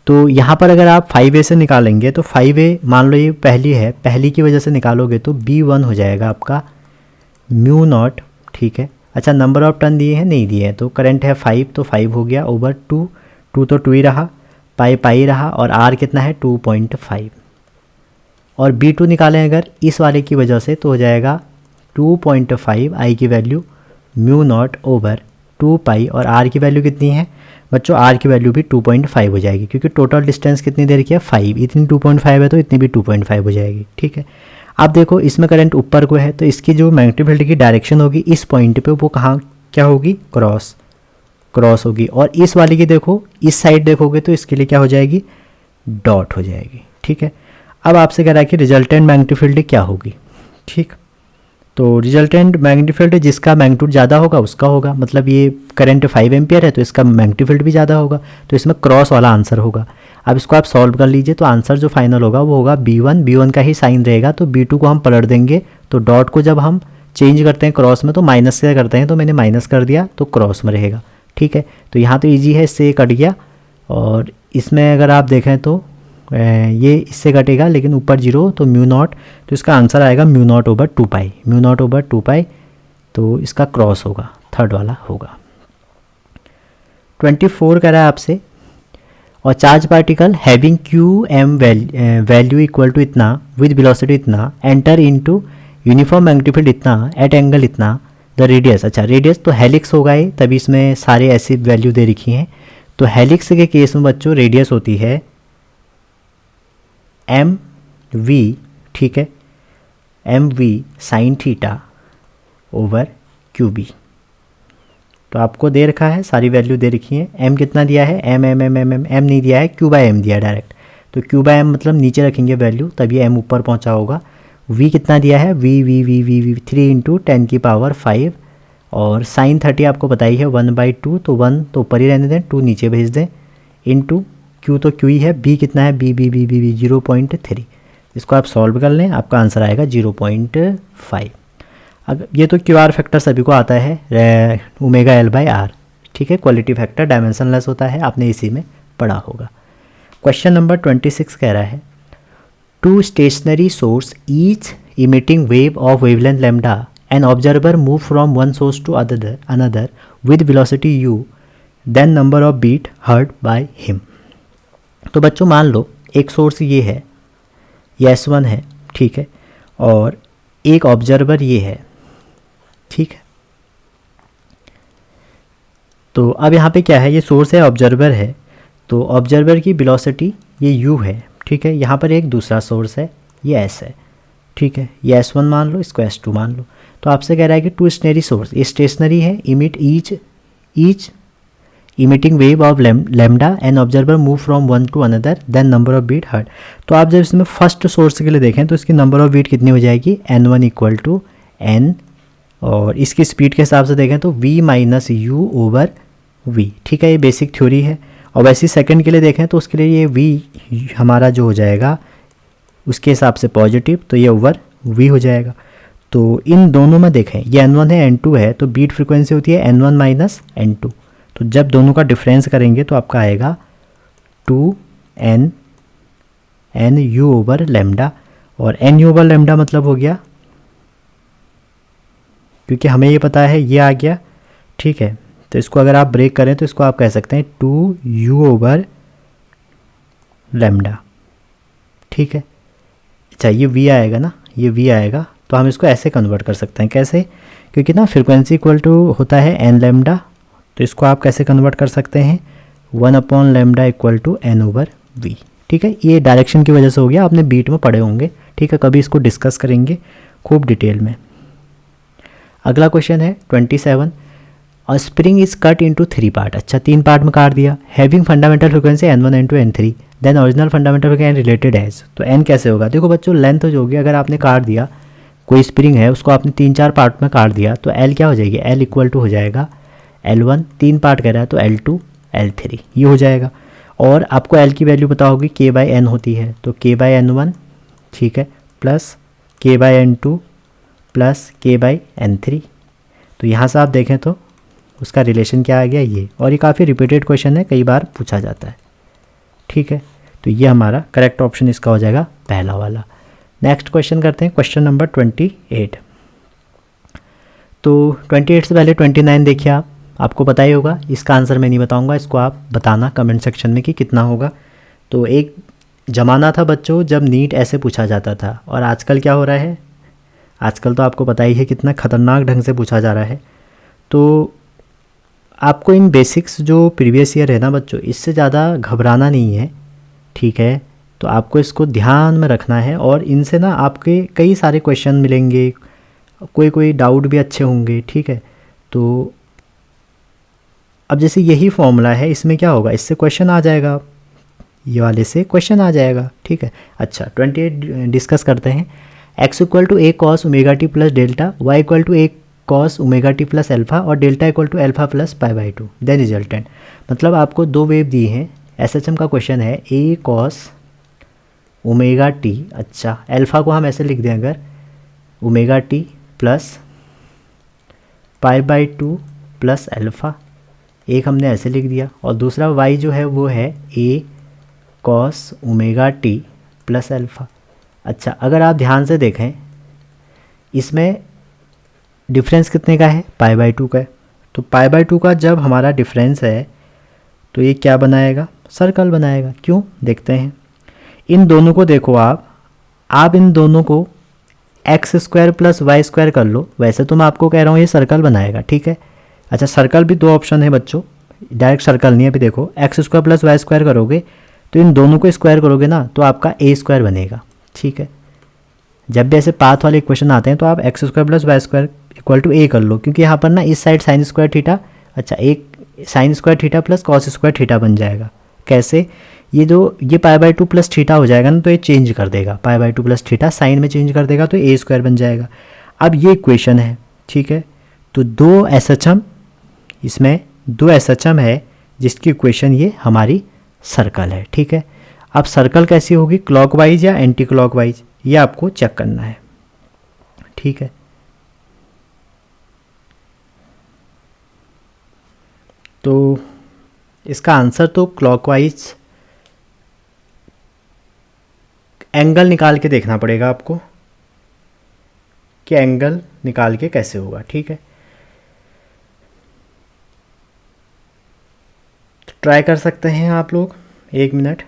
तो यहाँ पर अगर आप 5a से निकालेंगे तो 5a मान लो ये पहली है, पहली की वजह से निकालोगे तो B1 हो जाएगा आपका म्यू नॉट। ठीक है, अच्छा नंबर ऑफ टर्न दिए हैं, नहीं दिए हैं, तो करंट है 5 तो 5 हो गया ओवर 2 तो 2 ही रहा, पाई रहा, और R कितना है 2.5। और B2 निकालें अगर इस वाले की वजह से तो हो जाएगा 2.5 I की वैल्यू म्यू नॉट ओवर 2 पाई, और R की वैल्यू कितनी है बच्चों, R की वैल्यू भी 2.5 हो जाएगी क्योंकि टोटल डिस्टेंस कितनी देर की है 5, इतनी 2.5 है तो इतनी भी 2.5 हो जाएगी। ठीक है, आप देखो इसमें करंट ऊपर को है तो इसकी जो मैग्नेटिक फील्ड की डायरेक्शन होगी इस पॉइंट पे, वो कहाँ क्या होगी, क्रॉस होगी। और इस वाली की देखो, इस साइड देखोगे तो इसके लिए क्या हो जाएगी, डॉट हो जाएगी। ठीक है, अब आपसे कह रहा है कि रिजल्टेंट मैग्नेटिक फील्ड क्या होगी। ठीक, तो रिजल्टेंट मैग्नेटिक फील्ड जिसका मैग्नीट्यूड ज़्यादा होगा उसका होगा, मतलब ये करंट 5 एम्पियर है तो इसका मैग्नेटिक फील्ड भी ज़्यादा होगा, तो इसमें क्रॉस वाला आंसर होगा। अब इसको आप सॉल्व कर लीजिए तो आंसर जो फाइनल होगा वो होगा B1 का ही साइन रहेगा, तो B2 को हम पलट देंगे, तो डॉट को जब हम चेंज करते हैं क्रॉस में तो माइनस से करते हैं, तो मैंने माइनस कर दिया तो क्रॉस में रहेगा। ठीक है, तो यहाँ तो ईजी है, इससे कट गया, और इसमें अगर आप देखें तो ये इससे कटेगा लेकिन ऊपर 0 तो म्यू नॉट, तो इसका आंसर आएगा म्यू नॉट ओवर 2 पाई, तो इसका क्रॉस होगा, थर्ड वाला होगा। 24 कह रहा है आपसे, और charge particle having QM value equal to इतना विद वेलोसिटी इतना enter into uniform magnetic field इतना, एट एंगल इतना, द रेडियस, अच्छा रेडियस तो हेलिक्स होगा ये, तभी इसमें सारे ऐसी वैल्यू दे रखी हैं। तो हेलिक्स के केस में बच्चों रेडियस होती है एम वी, ठीक है, m v sine theta over q b. तो आपको दे रखा है, सारी वैल्यू दे रखी है। एम कितना दिया है, m m m m m m नहीं दिया है, क्यू बाय एम दिया है डायरेक्ट। तो क्यू बाय एम मतलब नीचे रखेंगे वैल्यू, तभी एम ऊपर पहुंचा होगा। वी कितना दिया है, v v v v v 3 into 10 की पावर 5, और साइन 30 आपको पता ही है 1/2, तो 1 तो ऊपर ही रहने दें, 2 नीचे भेज दें, इंटू क्यू तो क्यू ही है, बी कितना है, b b b b b 0.3। इसको आप सॉल्व कर लें, आपका आंसर आएगा 0.5। अगर ये तो क्यू आर फैक्टर सभी को आता है, ओमेगा एल बाई आर, ठीक है, क्वालिटी फैक्टर डायमेंशनलेस होता है, आपने इसी में पढ़ा होगा। क्वेश्चन नंबर 26 कह रहा है, two stationary source each emitting wave of wavelength lambda, an observer move from one source to another with velocity u, then number of beat heard by him. तो बच्चों मान लो एक सोर्स ये है, ये S1 है, ठीक है, और एक ऑब्जर्वर ये है, ठीक है। तो अब यहाँ पे क्या है, ये सोर्स है, ऑब्जर्वर है, तो ऑब्जर्वर की वेलोसिटी ये u है, ठीक है। यहाँ पर एक दूसरा सोर्स है, ये S है, ठीक है, ये S1 मान लो, इसको S2 मान लो। तो आपसे कह रहा है कि टू स्टेशनरी सोर्स, ये स्टेशनरी है, emit each emitting wave of lambda, an observer move from one to another, then number of beat heard. तो आप जब इसमें फर्स्ट सोर्स के लिए देखें तो इसकी नंबर ऑफ बीट कितनी हो जाएगी, n1 इक्वल टू n, और इसकी स्पीड के हिसाब से देखें तो v minus you over v, ठीक है, ये बेसिक थ्योरी है। और वैसे ही सेकंड के लिए देखें तो उसके लिए ये v हमारा जो हो जाएगा उसके हिसाब से पॉजिटिव, तो ये ओवर v हो जाएगा। तो इन दोनों में देखें, ये n1 है n2 है, तो बीट फ्रिक्वेंसी होती है n1 माइनस n2। तो जब दोनों का डिफरेंस करेंगे तो आपका आएगा 2n u ओवर लैम्डा, और n u ओवर लैम्डा मतलब हो गया, क्योंकि हमें ये पता है ये आ गया, ठीक है। तो इसको अगर आप ब्रेक करें तो इसको आप कह सकते हैं 2u ओवर लैम्डा, ठीक है। अच्छा ये v आएगा ना, ये v आएगा, तो हम इसको ऐसे कन्वर्ट कर सकते हैं, कैसे, क्योंकि ना फ्रिक्वेंसी इक्वल टू होता है n लैम्डा, तो इसको आप कैसे कन्वर्ट कर सकते हैं, 1 lambda equal to n over v, ठीक है। ये डायरेक्शन की वजह से हो गया, आपने बीट में पढ़े होंगे, ठीक है, कभी इसको डिस्कस करेंगे खूब डिटेल में। अगला क्वेश्चन है 27, a spring is cut into 3 part, अच्छा 3 पार्ट में काट दिया, having fundamental frequency n1 n2 n3, then original fundamental frequency related as. तो n कैसे होगा, देखो बच्चों लेंथ जो होगी, अगर आपने काट दिया कोई स्प्रिंग है उसको आपने 3-4 पार्ट में काट दिया, तो l क्या हो जाएगी, l इक्वल टू हो जाएगा L1, 3 पार्ट कह रहा है तो L2 L3 ये हो जाएगा। और आपको L की वैल्यू पता होगी k बाई n होती है, तो k बाई n1, ठीक है, plus k by n2 plus k by n3। तो यहाँ से आप देखें तो उसका रिलेशन क्या आ गया ये, और ये काफ़ी रिपीटेड क्वेश्चन है, कई बार पूछा जाता है, ठीक है। तो ये हमारा करेक्ट ऑप्शन इसका हो जाएगा पहला वाला। नेक्स्ट क्वेश्चन करते हैं, क्वेश्चन नंबर 28। तो 28 से पहले 29 देखिए आपको पता ही होगा, इसका आंसर मैं नहीं बताऊंगा, इसको आप बताना कमेंट सेक्शन में कि कितना होगा। तो एक ज़माना था बच्चों जब नीट ऐसे पूछा जाता था, और आजकल क्या हो रहा है, आजकल तो आपको पता ही है कितना ख़तरनाक ढंग से पूछा जा रहा है। तो आपको इन बेसिक्स जो प्रीवियस ईयर है ना बच्चों, इससे ज़्यादा घबराना नहीं है, ठीक है। तो आपको इसको ध्यान में रखना है, और इनसे ना आपके कई सारे क्वेश्चन मिलेंगे, कोई डाउट भी अच्छे होंगे, ठीक है। तो अब जैसे यही फॉर्मूला है, इसमें क्या होगा, इससे क्वेश्चन आ जाएगा, ये वाले से क्वेश्चन आ जाएगा, ठीक है। अच्छा 28 डिस्कस करते हैं। x equal to a cos omega t plus delta, y equal to a cos omega t plus alpha, और delta equal to alpha plus pi by 2, then resultant. मतलब आपको 2 वेव दी हैं, SHM का क्वेश्चन है, a cos omega T, अच्छा alpha को हम ऐसे लिख दें अगर, omega t plus pi by 2 plus alpha, एक हमने ऐसे लिख दिया, और दूसरा y जो है वो है a cos omega t plus alpha. अच्छा अगर आप ध्यान से देखें इसमें डिफरेंस कितने का है, पाई बाई 2 का है। तो पाई बाई 2 का जब हमारा डिफरेंस है तो ये क्या बनाएगा, सर्कल बनाएगा। क्यों, देखते हैं। इन दोनों को देखो आप इन दोनों को x square plus y square कर लो। वैसे तो मैं आपको कह रहा हूँ ये सर्कल बनाएगा, ठीक है। अच्छा, सर्कल भी दो ऑप्शन है बच्चों, डायरेक्ट सर्कल नहीं है। अभी देखो x square plus y square करोगे तो इन दोनों को स्क्वायर करोगे ना तो आपका ए स्क्वायर बनेगा, ठीक है। जब भी ऐसे पाथ वाले इक्वेशन आते हैं तो आप x square plus y square equal to a कर लो, क्योंकि यहाँ पर ना इस साइड साइन स्क्वायर थीटा, अच्छा एक sine square theta plus cos square theta बन जाएगा। कैसे, ये pi by two plus theta हो जाएगा ना तो ये चेंज कर देगा, pi by two plus theta sine में चेंज कर देगा तो ए स्क्वायर बन जाएगा। अब ये इक्वेशन है, ठीक है। तो दो एस एच एम, इसमें दो एस एच एम है जिसकी इक्वेशन ये हमारी सर्कल है, ठीक है। अब सर्कल कैसी होगी, क्लॉकवाइज या एंटी क्लॉकवाइज, ये आपको चेक करना है, ठीक है। तो इसका आंसर तो क्लॉकवाइज एंगल निकाल के देखना पड़ेगा आपको कि एंगल निकाल के कैसे होगा, ठीक है। तो ट्राई कर सकते हैं आप लोग 1 मिनट।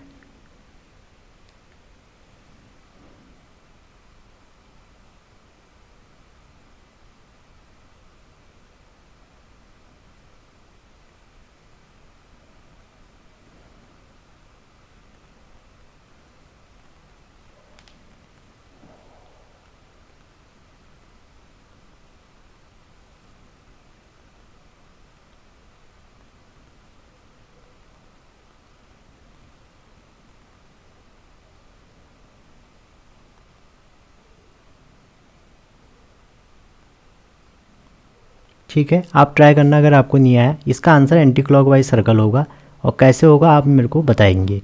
ठीक है, आप ट्राई करना अगर आपको नहीं आया। इसका आंसर एंटी क्लॉकवाइज सर्कल होगा, और कैसे होगा आप मेरे को बताएंगे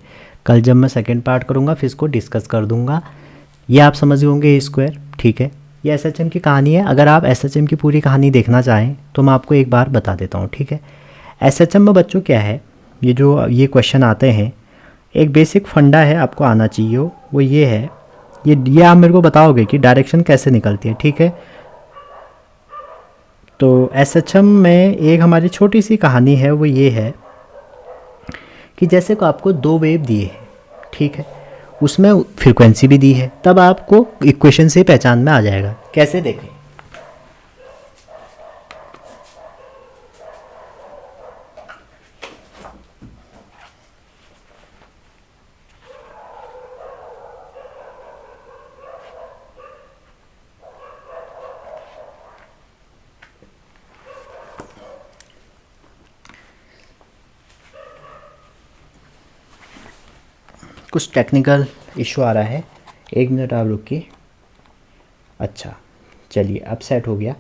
कल जब मैं सेकंड पार्ट करूँगा, फिर इसको डिस्कस कर दूँगा। ये आप समझ होंगे ए स्क्वायर, ठीक है। ये एस एच एम की कहानी है। अगर आप एस एच एम की पूरी कहानी देखना चाहें तो मैं आपको एक बार बता देता हूँ, ठीक है। एस एच एम में बच्चों क्या है, ये क्वेश्चन आते हैं, एक बेसिक फंडा है आपको आना चाहिए, वो ये है, ये आप मेरे को बताओगे कि डायरेक्शन कैसे निकलती है, ठीक है। तो एस एच एम में एक हमारी छोटी सी कहानी है, वो ये है कि जैसे को आपको दो वेव दिए हैं, ठीक है, उसमें फ्रीक्वेंसी भी दी है, तब आपको इक्वेशन से पहचान में आ जाएगा। कैसे देखें, कुछ टेक्निकल इशू आ रहा है, 1 मिनट आप रुकिए। अच्छा चलिए अब सेट हो गया।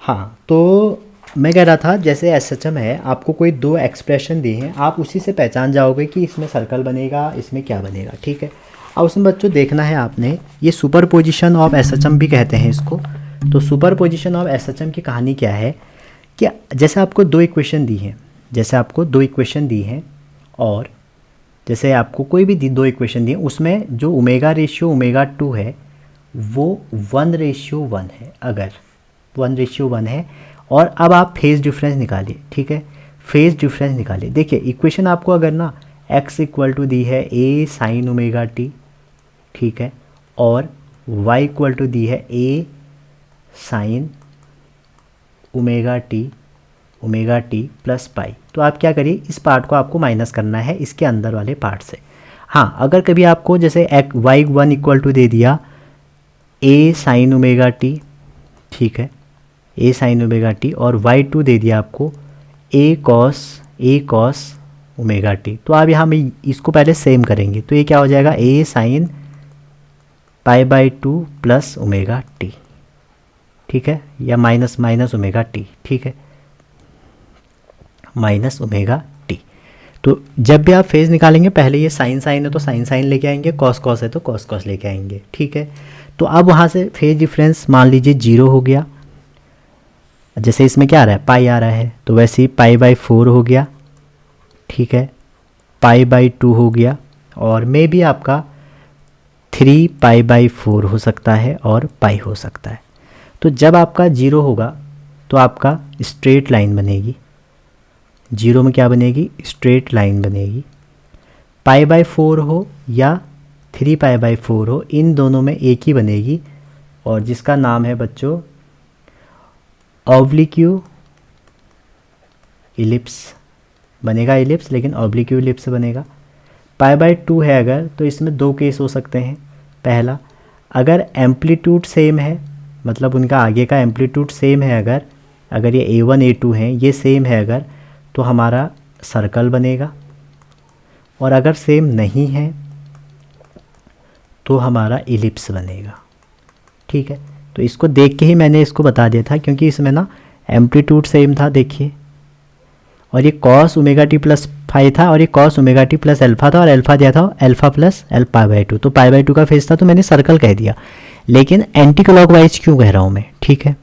हाँ, तो मैं कह रहा था जैसे एस एच एम है, आपको कोई दो एक्सप्रेशन दिए हैं, आप उसी से पहचान जाओगे कि इसमें सर्कल बनेगा, इसमें क्या बनेगा, ठीक है। अब उसमें बच्चों देखना है आपने, ये super position of S H M भी कहते हैं इसको। तो super position of S H M की कहानी क्या है कि जैसे आपको दो इक्वेशन दी हैं, और जैसे आपको कोई भी दो इक्वेशन दी, उसमें जो ओमेगा रेशियो ओमेगा 2 है वो 1:1 है, अगर 1:1 है। और अब आप फेज़ डिफरेंस निकालिए, ठीक है, फेज़ डिफरेंस निकालिए। देखिए इक्वेशन आपको अगर ना x इक्वल टू दी है a साइन ओमेगा टी, ठीक है, और y इक्वल टू दी है a sine omega t plus pi, तो आप क्या करिए, इस पार्ट को आपको माइनस करना है इसके अंदर वाले पार्ट से। हाँ, अगर कभी आपको जैसे y1 इक्वल टू दे दिया a साइन ओमेगा टी, ठीक है, a साइन ओमेगा टी, और y2 दे दिया आपको a कॉस ओमेगा टी, तो आप यहाँ में इसको पहले सेम करेंगे, तो ये क्या हो जाएगा, a sine π/2 plus omega t, ठीक है, या माइनस ओमेगा टी, ठीक है, माइनस ओमेगा टी। तो जब भी आप फेज़ निकालेंगे पहले ये साइन है तो साइन लेके आएंगे, कॉस है तो कॉस लेके आएंगे, ठीक है। तो अब वहाँ से फेज डिफरेंस मान लीजिए 0 हो गया, जैसे इसमें क्या आ रहा है, पाई आ रहा है, तो वैसे ही π/4 हो गया, ठीक है, π/2 हो गया, और मे भी आपका 3π/4 हो सकता है और पाई हो सकता है। तो जब आपका 0 होगा तो आपका स्ट्रेट लाइन बनेगी, 0 में क्या बनेगी, स्ट्रेट लाइन बनेगी। π/4 हो या 3π/4 हो, इन दोनों में एक ही बनेगी, और जिसका नाम है बच्चों ऑब्लिक्यू इलिप्स बनेगा, इलिप्स लेकिन ऑब्लिक्यू इलिप्स बनेगा। π/2 है अगर, तो इसमें दो केस हो सकते हैं। पहला, अगर एम्पलीट्यूड सेम है, मतलब उनका आगे का एम्पलीट्यूड सेम है, अगर ये A1 A2 हैं ये सेम है अगर, तो हमारा सर्कल बनेगा, और अगर सेम नहीं है तो हमारा इलिप्स बनेगा। ठीक है, तो इसको देख के ही मैंने इसको बता दिया था, क्योंकि इसमें ना एम्पलीट्यूड सेम था, देखिए, और ये cos ωt+φ था और ये cos ωt+α था, और अल्फा दिया था α+π/2, तो π/2 का फेज था, तो मैंने सर्कल कह दिया। लेकिन एंटी क्लॉकवाइज क्यों कह रहा हूँ मैं, ठीक है,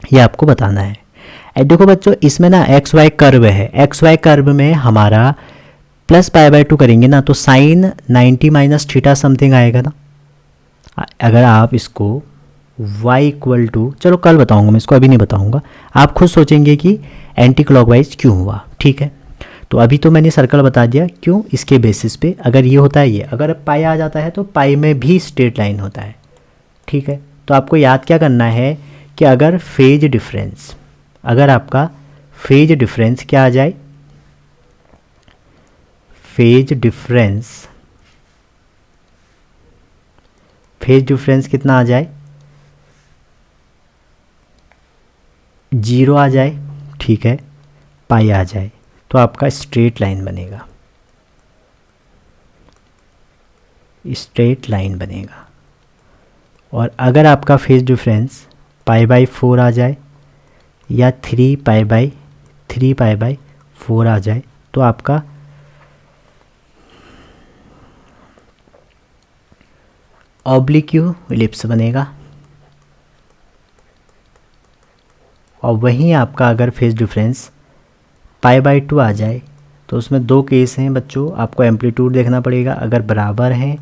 ये आपको बताना है। देखो बच्चों, इसमें ना XY कर्व है, XY कर्व में हमारा +π/2 करेंगे ना, तो साइन 90 - θ समथिंग आएगा ना। अगर आप इसको y = चलो कल बताऊंगा मैं इसको, अभी नहीं बताऊंगा, आप खुद सोचेंगे कि एंटी क्लॉकवाइज क्यों हुआ। ठीक है, तो अभी तो मैंने सर्कल बता दिया क्यों, इसके बेसिस पे। अगर ये होता है ये, अगर पाई आ जाता है तो पाई में भी स्ट्रेट लाइन होता है। ठीक है, तो आपको याद क्या करना है कि अगर फेज डिफरेंस, अगर आपका फेज डिफरेंस क्या आ जाए, फेज डिफरेंस कितना आ जाए, 0 आ जाए, ठीक है, पाई आ जाए, तो आपका स्ट्रेट लाइन बनेगा, स्ट्रेट लाइन बनेगा। और अगर आपका फेज डिफरेंस π/4 आ जाए या 3π/4 आ जाए, तो आपका ऑब्लिक्यू इलिप्स बनेगा। और वहीं आपका अगर फेज डिफरेंस π/2 आ जाए, तो उसमें दो केस हैं बच्चों, आपको एम्पलीट्यूड देखना पड़ेगा, अगर बराबर हैं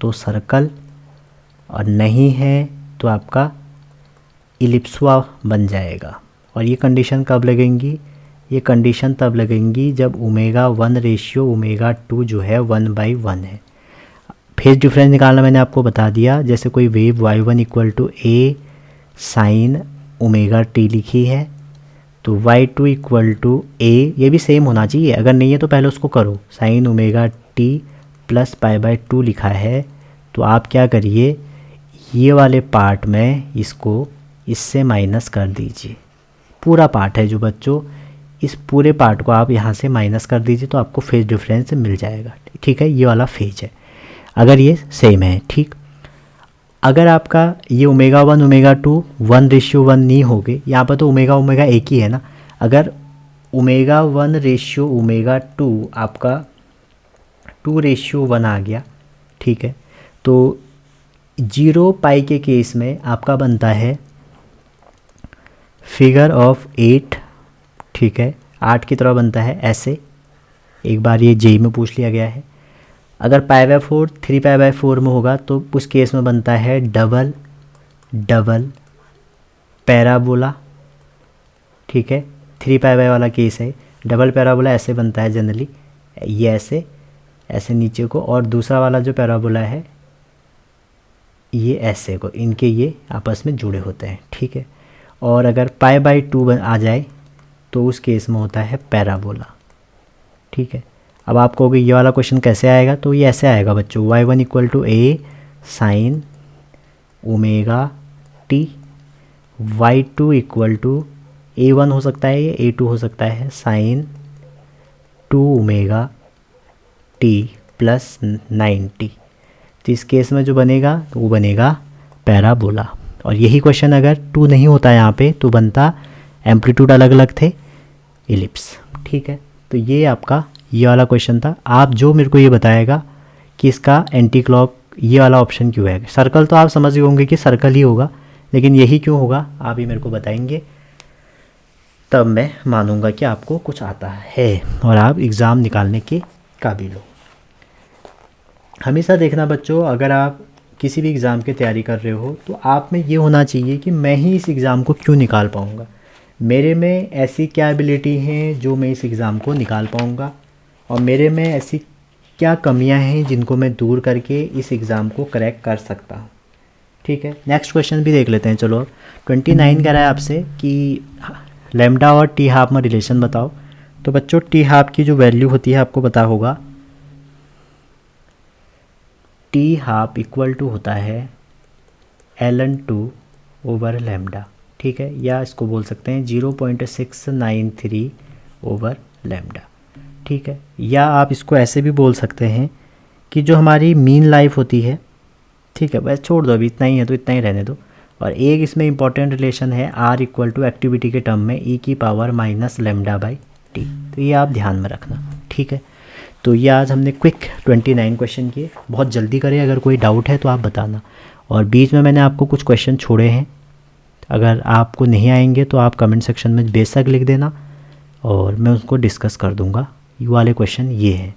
तो सर्कल, और नहीं है तो आपका इलिप्सवा बन जाएगा। और ये कंडीशन कब लगेंगी, ये कंडीशन तब लगेंगी जब ω1/ω2 जो है 1/1 है। फेज डिफरेंस निकालना मैंने आपको बता दिया, जैसे कोई wave y1 = a sin ωt लिखी है, तो y2 = a, ये भी सेम होना चाहिए, अगर नहीं है तो पहले उसको करो, sin ωt+π/2 लिखा है, तो आप क्या करिए, ये वाले पार्ट में इसको इससे माइनस कर दीजिए। पूरा पार्ट है जो बच्चों, इस पूरे पार्ट को आप यहाँ से माइनस कर दीजिए, तो आपको फेज डिफरेंस मिल जाएगा। ठीक है, ये वाला फेज है अगर ये सेम है। ठीक, अगर आपका ये ω1 ω2 1:1 नहीं हो गए, यहाँ पर तो ω एक ही है ना, अगर ω1/ω2 आपका 2:1 आ गया, ठीक है, तो 0 पाई के केस में आपका बनता है फिगर ऑफ 8, ठीक है, 8 की तरह बनता है ऐसे, एक बार ये जेई में पूछ लिया गया है। अगर π/4 3π/4 में होगा तो उस केस में बनता है डबल पैराबोला। ठीक है, 3π वाला केस है, डबल पैराबोला ऐसे बनता है जनरली, ये ऐसे नीचे को, और दूसरा वाला जो पैराबोला है ये ऐसे को, इनके ये आपस में जुड़े होते हैं। ठीक है, और अगर π/2 आ जाए तो उस केस में होता है पैराबोला। ठीक है, अब आप कहोगे ये वाला क्वेश्चन कैसे आएगा, तो ये ऐसे आएगा बच्चों, y1 = a sin ωt, y2 = a1 हो सकता है, ये a2 हो सकता है, sin 2ωt + 90। तो इस केस में जो बनेगा तो वो बनेगा पैराबोला। और यही क्वेश्चन अगर 2 नहीं होता यहाँ पे तो बनता, एम्पलीट्यूड अलग अलग थे, इलिप्स। ठीक है, तो ये आपका ये वाला क्वेश्चन था। आप जो मेरे को ये बताएगा कि इसका एंटी क्लॉक ये वाला ऑप्शन क्यों है, सर्कल तो आप समझ गए होंगे कि सर्कल ही होगा, लेकिन यही क्यों होगा आप ही मेरे को बताएंगे, तब मैं मानूंगा कि आपको कुछ आता है और आप एग्ज़ाम निकालने के काबिल हो। हमेशा देखना बच्चों, अगर आप किसी भी एग्ज़ाम की तैयारी कर रहे हो तो आप में ये होना चाहिए कि मैं ही इस एग्ज़ाम को क्यों निकाल पाऊँगा, मेरे में ऐसी क्या एबिलिटी हैं जो मैं इस एग्ज़ाम को निकाल पाऊँगा, और मेरे में ऐसी क्या कमियां हैं जिनको मैं दूर करके इस एग्ज़ाम को क्रैक कर सकता हूँ। ठीक है, नेक्स्ट क्वेश्चन भी देख लेते हैं। चलो 29 कह रहा है आपसे कि लैम्डा और टी हाफ में रिलेशन बताओ। तो बच्चों टी हाफ की जो वैल्यू होती है आपको पता होगा, टी हाफ इक्वल टू होता है ln2 ओवर लैम्डा, ठीक है, या इसको बोल सकते हैं 0.693 ओवर लैम्डा, ठीक है। या आप इसको ऐसे भी बोल सकते हैं कि जो हमारी मीन लाइफ होती है, ठीक है, बस छोड़ दो अभी इतना ही है तो इतना ही रहने दो। और एक इसमें इंपॉर्टेंट रिलेशन है r इक्वल टू एक्टिविटी के टर्म में e की power minus lambda by T, तो ये आप ध्यान में रखना, ठीक है। तो ये आज हमने क्विक 29 क्वेश्चन किए, बहुत जल्दी करें, अगर कोई डाउट है तो आप बताना। और बीच में मैंने आपको कुछ क्वेश्चन छोड़े हैं, अगर आपको नहीं आएंगे तो आप कमेंट सेक्शन में बेशक लिख देना और मैं उसको डिस्कस कर दूंगा। ये वाले क्वेश्चन ये हैं,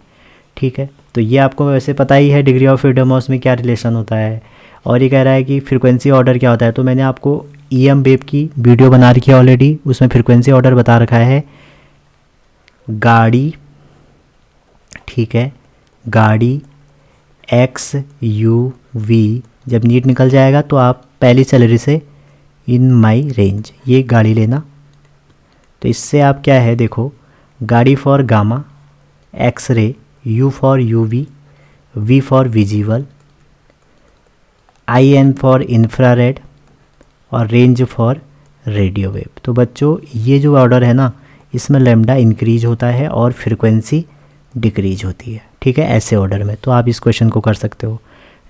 ठीक है। तो ये आपको वैसे पता ही है डिग्री ऑफ फ्रीडम में क्या रिलेशन होता है। और ये कह रहा है कि फ्रीक्वेंसी ऑर्डर क्या होता है, तो मैंने आपको EM वेव की वीडियो बना रखी है ऑलरेडी, उसमें फ्रीक्वेंसी ऑर्डर बता रखा है। गाड़ी, ठीक है, गाड़ी XUV, जब नीट निकल जाएगा तो आप पहली सैलरी से इन माई रेंज ये गाड़ी लेना। तो इससे आप क्या है देखो, गाड़ी for gamma, X-ray, U for UV, V for visible, IN for infrared और रेंज फॉर रेडियो वेव। तो बच्चों ये जो ऑर्डर है ना, इसमें लैम्डा इंक्रीज होता है और फ्रीक्वेंसी डिक्रीज होती है, ठीक है, ऐसे ऑर्डर में। तो आप इस क्वेश्चन को कर सकते हो।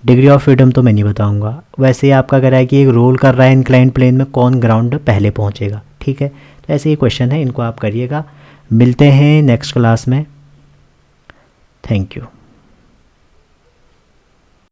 डिग्री ऑफ फ्रीडम तो मैं नहीं बताऊंगा। वैसे ही आपका कह रहा है कि एक रोल कर रहा है इंक्लाइंड प्लेन में, कौन ग्राउंड पहले पहुंचेगा, ठीक है। तो ऐसे ही क्वेश्चन है, इनको आप करिएगा। मिलते हैं नेक्स्ट क्लास में। Thank you.